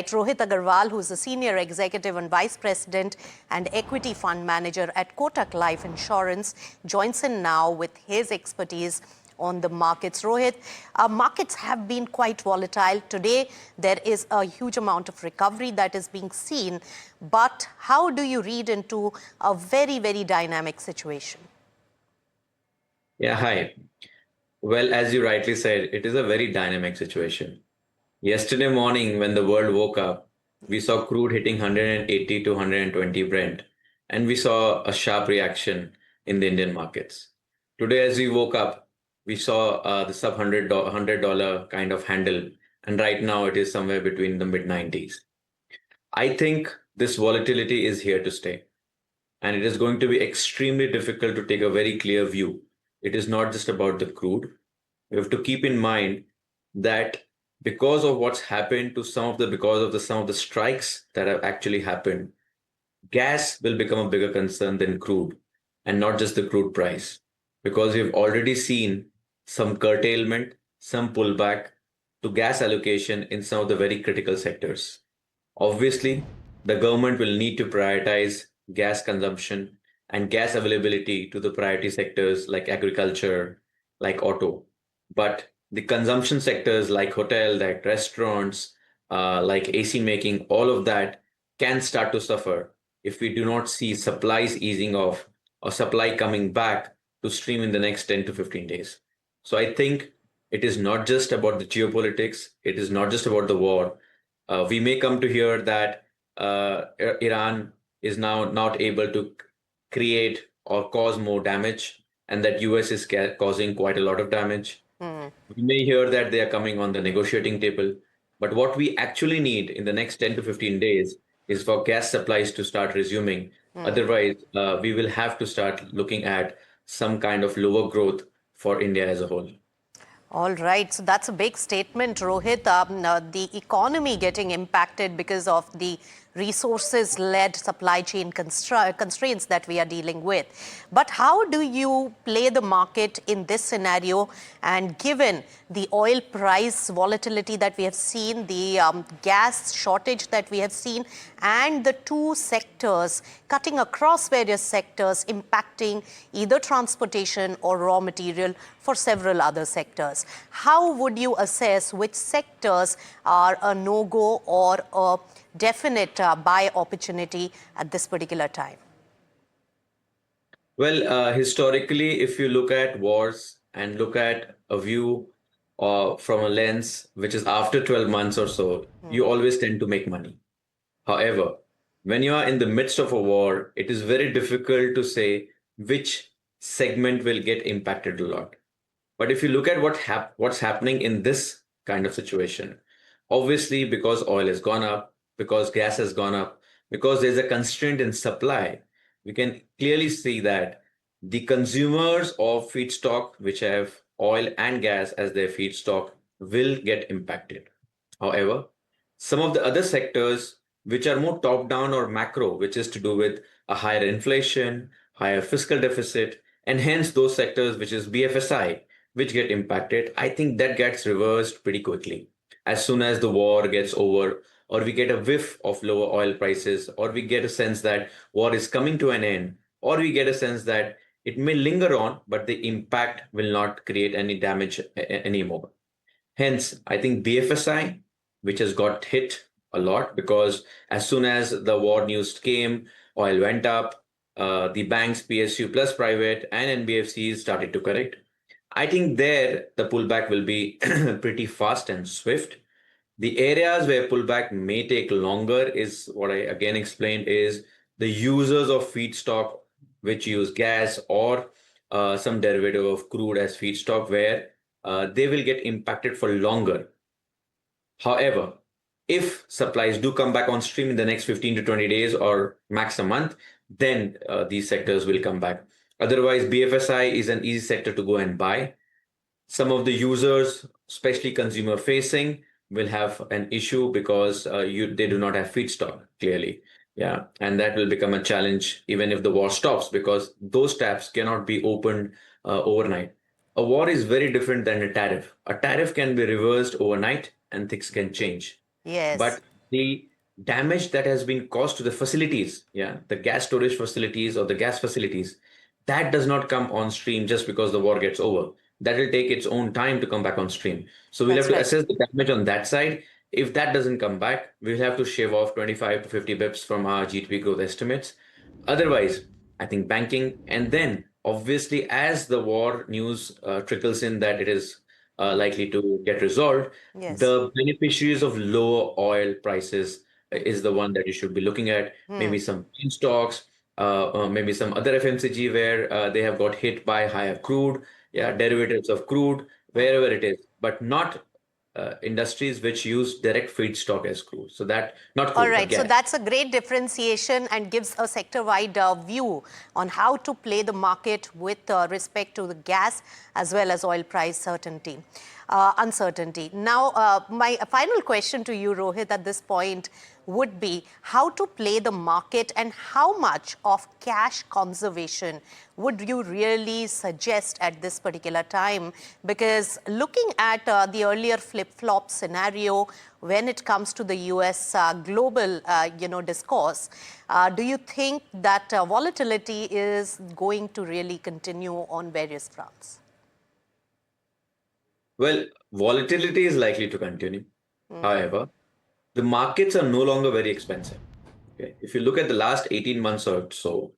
Rohit Agarwal, who's a senior executive and vice president and equity fund manager at Kotak Life Insurance, joins in now with his expertise on the markets. Rohit, markets have been quite volatile. Today, there is a huge amount of recovery that is being seen. But how do you read into a very, very dynamic situation? Yeah, hi. Well, as you rightly said, it is a very dynamic situation. Yesterday morning, when the world woke up, we saw crude hitting 180 to 120 Brent, and we saw a sharp reaction in the Indian markets. Today, as we woke up, we saw the sub $100 kind of handle, and right now it is somewhere between the mid 90s. I think this volatility is here to stay, and it is going to be extremely difficult to take a very clear view. It is not just about the crude. We have to keep in mind that because of what's happened to some of the strikes that have actually happened, gas will become a bigger concern than crude, and not just the crude price, because we've already seen some curtailment, some pullback to gas allocation in some of the very critical sectors. Obviously, the government will need to prioritize gas consumption and gas availability to the priority sectors like agriculture, like auto. But the consumption sectors like hotel, like restaurants, like AC making, all of that can start to suffer if we do not see supplies easing off or supply coming back to stream in the next 10 to 15 days. So I think it is not just about the geopolitics, it is not just about the war. We may come to hear that Iran is now not able to create or cause more damage, and that US is causing quite a lot of damage. We may hear that they are coming on the negotiating table, but what we actually need in the next 10 to 15 days is for gas supplies to start resuming. Otherwise, we will have to start looking at some kind of lower growth for India as a whole. All right, so that's a big statement, Rohit. The economy getting impacted because of the resources-led supply chain constraints that we are dealing with. But how do you play the market in this scenario? And given the oil price volatility that we have seen, the gas shortage that we have seen, and the two sectors cutting across various sectors, impacting either transportation or raw material for several other sectors. How would you assess which sectors are a no-go or a definite buy opportunity at this particular time? Well, historically, if you look at wars and look at a view from a lens which is after 12 months or so, you always tend to make money. However, when you are in the midst of a war, it is very difficult to say which segment will get impacted a lot. But if you look at what's happening in this kind of situation, obviously because oil has gone up, because gas has gone up, because there's a constraint in supply, we can clearly see that the consumers of feedstock, which have oil and gas as their feedstock, will get impacted. However, some of the other sectors which are more top down or macro, which is to do with a higher inflation, higher fiscal deficit, and hence those sectors which is BFSI, which get impacted, I think that gets reversed pretty quickly. As soon as the war gets over, or we get a whiff of lower oil prices, or we get a sense that war is coming to an end, or we get a sense that it may linger on, but the impact will not create any damage anymore. Hence, I think BFSI, which has got hit a lot because as soon as the war news came, oil went up, the banks, PSU plus private and NBFCs started to correct. I think there the pullback will be pretty fast and swift. The areas where pullback may take longer is what I again explained is the users of feedstock which use gas or some derivative of crude as feedstock where they will get impacted for longer. However, if supplies do come back on stream in the next 15 to 20 days or max a month, then these sectors will come back. Otherwise, BFSI is an easy sector to go and buy. Some of the users, especially consumer facing, will have an issue because they do not have feedstock, clearly. Yeah, and that will become a challenge even if the war stops because those taps cannot be opened overnight. A war is very different than a tariff. A tariff can be reversed overnight and things can change. Yes. But the damage that has been caused to the facilities, yeah, the gas storage facilities or the gas facilities, that does not come on stream just because the war gets over. That will take its own time to come back on stream. So we'll have That's to right. assess the damage on that side. If that doesn't come back, we'll have to shave off 25 to 50 bips from our GDP growth estimates. Otherwise, I think banking, and then obviously, as the war news trickles in that it is likely to get resolved, Yes. the beneficiaries of lower oil prices is the one that you should be looking at. Maybe some bean stocks, maybe some other FMCG where they have got hit by higher crude, yeah, derivatives of crude, wherever it is, but not industries which use direct feedstock as crude. So that, not All crude, but right, so gas. that's a great differentiation and gives a sector-wide view on how to play the market with respect to the gas as well as oil price uncertainty. Now, my final question to you, Rohit, at this point would be how to play the market and how much of cash conservation would you really suggest at this particular time? Because looking at the earlier flip-flop scenario, when it comes to the US global, discourse, do you think that volatility is going to really continue on various fronts? Well, volatility is likely to continue. However, the markets are no longer very expensive. Okay. If you look at the last 18 months or so,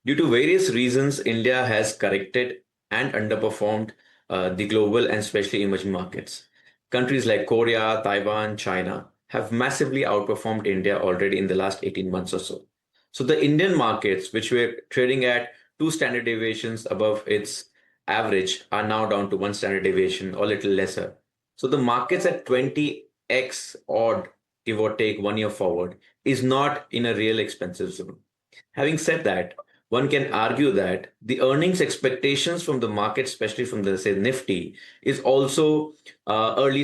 due to various reasons, India has corrected and underperformed the global and especially emerging markets. Countries like Korea, Taiwan, China have massively outperformed India already in the last 18 months or so. So the Indian markets, which were trading at two standard deviations above its average, are now down to one standard deviation or little lesser. So the markets at 20x odd, give or take 1 year forward, is not in a real expensive zone. Having said that, one can argue that the earnings expectations from the market, especially from the say Nifty, is also early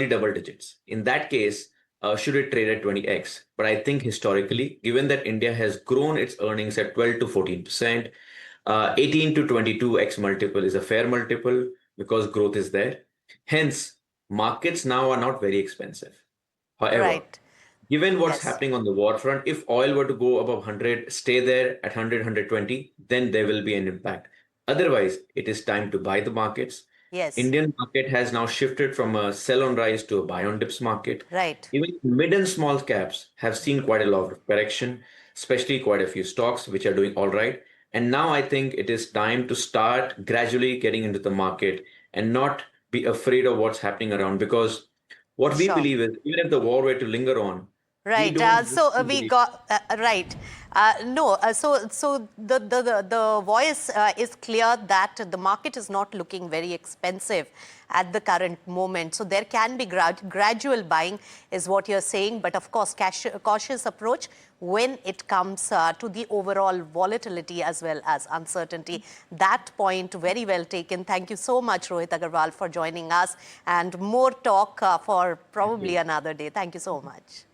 double digits. In that case, should it trade at 20x? But I think historically, given that India has grown its earnings at 12 to 14%, 18 to 22x multiple is a fair multiple because growth is there. Hence, markets now are not very expensive. However, Right. given what's Yes. happening on the war front, if oil were to go above 100, stay there at 100, then there will be an impact. Otherwise, it is time to buy the markets. Yes. Indian market has now shifted from a sell on rise to a buy on dips market. Right. Even mid and small caps have seen quite a lot of correction, especially quite a few stocks which are doing all right. And now I think it is time to start gradually getting into the market and not be afraid of what's happening around, because what we Sure. believe is even if the war were to linger on, we Right. don't We believe. got right. No. So the voice is clear that the market is not looking very expensive at the current moment. So there can be gradual buying, is what you're saying. But of course, cautious approach when it comes to the overall volatility as well as uncertainty. That point very well taken. Thank you so much, Rohit Agarwal, for joining us, and more talk for Thank probably you. another day. Thank you so much.